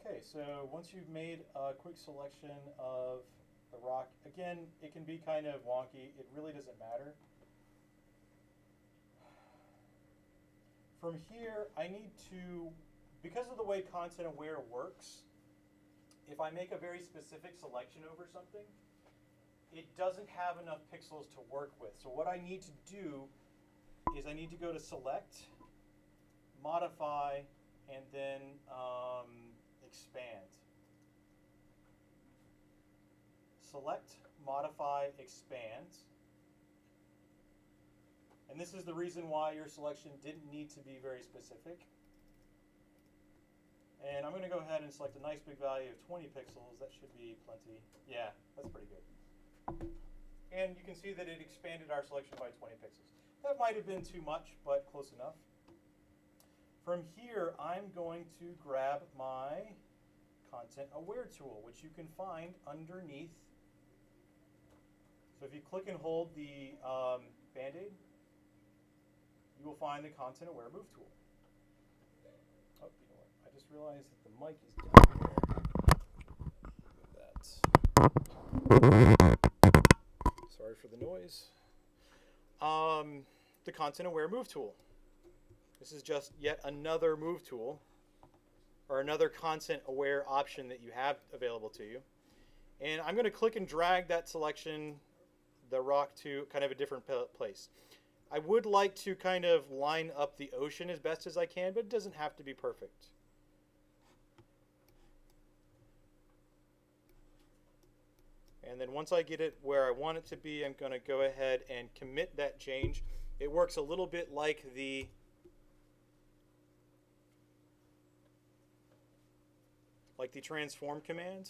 Okay, so once you've made a quick selection of the rock, again, it can be kind of wonky. It really doesn't matter. From here, I need to, because of the way content aware works, if I make a very specific selection over something, it doesn't have enough pixels to work with. So what I need to do is I need to go to select, modify, and then expand. Select, modify, expand. And this is the reason why your selection didn't need to be very specific. And I'm going to go ahead and select a nice big value of 20 pixels. That should be plenty. Yeah, that's pretty good. And you can see that it expanded our selection by 20 pixels. That might have been too much, but close enough. From here, I'm going to grab my Content Aware tool, which you can find underneath. So if you click and hold the Band-Aid, you will find the Content Aware Move tool. Oh, you know what? I just realized that the mic is down here. That. Sorry for the noise. The Content Aware Move tool. This is just yet another move tool, or another content aware option that you have available to you. And I'm going to click and drag that selection, the rock, to kind of a different place. I would like to kind of line up the ocean as best as I can, but it doesn't have to be perfect. And then once I get it where I want it to be, I'm going to go ahead and commit that change. It works a little bit like the transform command.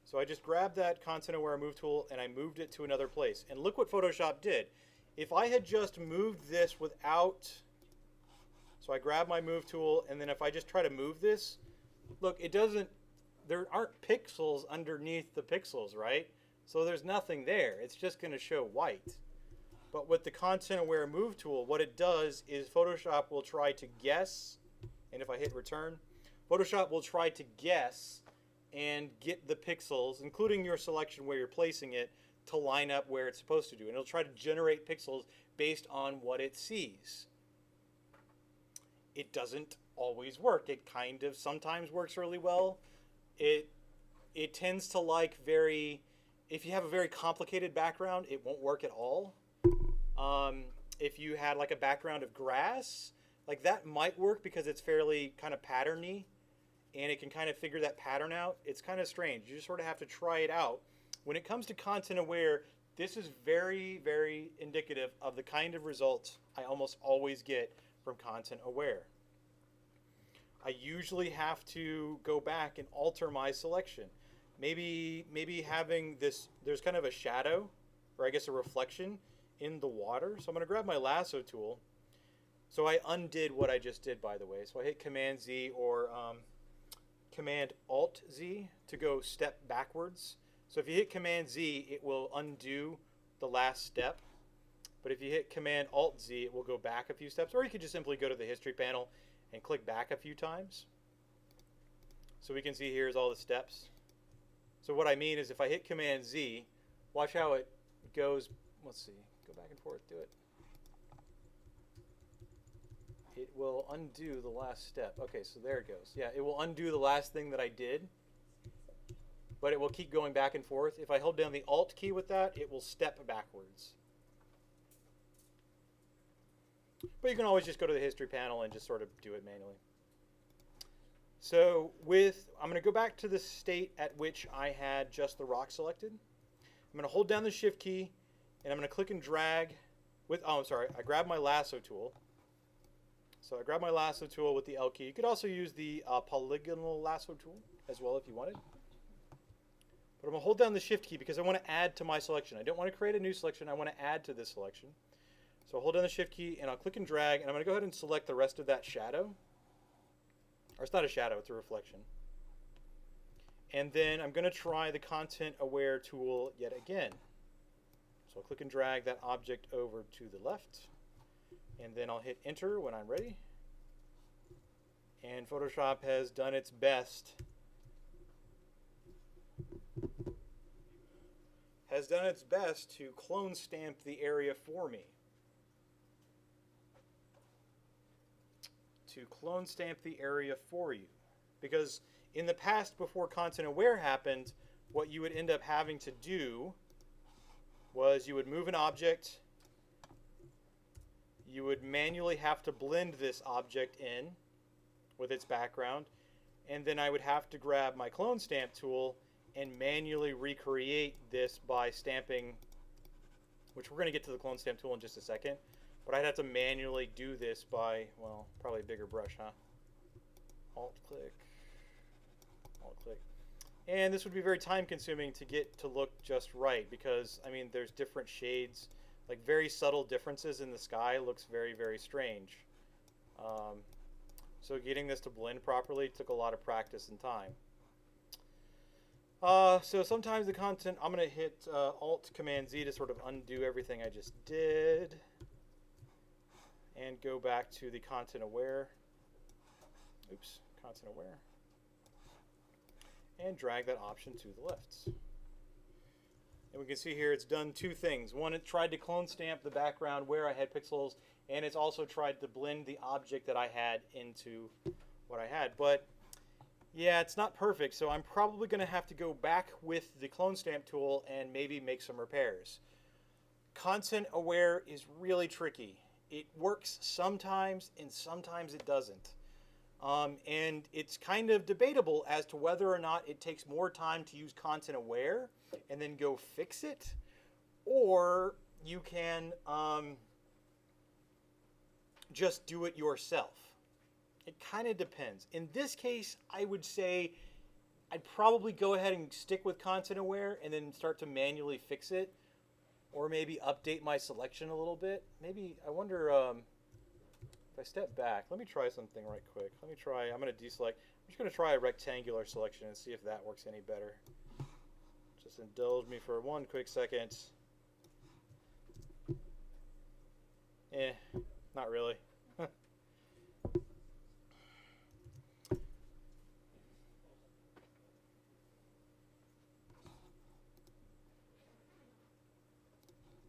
So I just grabbed that Content Aware Move tool and I moved it to another place. And look what Photoshop did. If I had just moved this without, so I grab my move tool, and then if I just try to move this, look, it doesn't, there aren't pixels underneath the pixels, right? So there's nothing there. It's just going to show white. But with the Content Aware Move tool, what it does is Photoshop will try to guess, and if I hit return, Photoshop will try to guess and get the pixels, including your selection where you're placing it, to line up where it's supposed to do. And it'll try to generate pixels based on what it sees. It doesn't always work. It kind of sometimes works really well. It tends to like if you have a very complicated background, it won't work at all. If you had like a background of grass, like that might work because it's fairly kind of patterny and it can kind of figure that pattern out. It's kind of strange. You just sort of have to try it out. When it comes to content aware, this is very, very indicative of the kind of results I almost always get from content aware. I usually have to go back and alter my selection. Maybe having this, there's kind of a shadow, or I guess a reflection in the water. So I'm going to grab my lasso tool. So I undid what I just did, by the way. So I hit Command Z or Command Alt Z to go step backwards. So if you hit Command Z, it will undo the last step. But if you hit Command Alt Z, it will go back a few steps. Or you could just simply go to the history panel and click back a few times. So we can see here's all the steps. So what I mean is if I hit Command Z, watch how it goes. Let's see, go back and forth, do it. It will undo the last step. Okay, so there it goes. Yeah, it will undo the last thing that I did, but it will keep going back and forth. If I hold down the Alt key with that, it will step backwards. But you can always just go to the history panel and just sort of do it manually. So I'm going to go back to the state at which I had just the rock selected. I'm going to hold down the Shift key, and I'm going to click and drag with, I grabbed my lasso tool. So I grabbed my lasso tool with the L key. You could also use the polygonal lasso tool as well if you wanted. But I'm going to hold down the Shift key because I want to add to my selection. I don't want to create a new selection. I want to add to this selection. So I'll hold down the Shift key, and I'll click and drag, and I'm going to go ahead and select the rest of that shadow. Or it's not a shadow, it's a reflection. And then I'm going to try the Content Aware tool yet again. So I'll click and drag that object over to the left. And then I'll hit Enter when I'm ready. And And Photoshop has done its best. To clone stamp the area for me. Because in the past, before Content Aware happened, what you would end up having to do was you would move an object, you would manually have to blend this object in with its background, and then I would have to grab my clone stamp tool and manually recreate this by stamping, which we're going to get to the clone stamp tool in just a second, but I'd have to manually do this by, well, probably a bigger brush, huh? Alt-click. And this would be very time consuming to get to look just right because, I mean, there's different shades, like very subtle differences in the sky looks very, very strange. So getting this to blend properly took a lot of practice and time. So sometimes the content, I'm going to hit Alt-Command-Z to sort of undo everything I just did and go back to the Content Aware. Oops, Content Aware. And drag that option to the left. And we can see here it's done two things. One, it tried to clone stamp the background where I had pixels, and it's also tried to blend the object that I had into what I had. But yeah, it's not perfect, so I'm probably going to have to go back with the clone stamp tool and maybe make some repairs. Content Aware is really tricky. It works sometimes, and sometimes it doesn't. And it's kind of debatable as to whether or not it takes more time to use Content Aware and then go fix it, or you can just do it yourself. It kind of depends. In this case, I would say I'd probably go ahead and stick with Content Aware and then start to manually fix it, or maybe update my selection a little bit. Maybe, I wonder, if I step back, let me try something right quick. I'm going to deselect. I'm just going to try a rectangular selection and see if that works any better. Just indulge me for one quick second. Not really.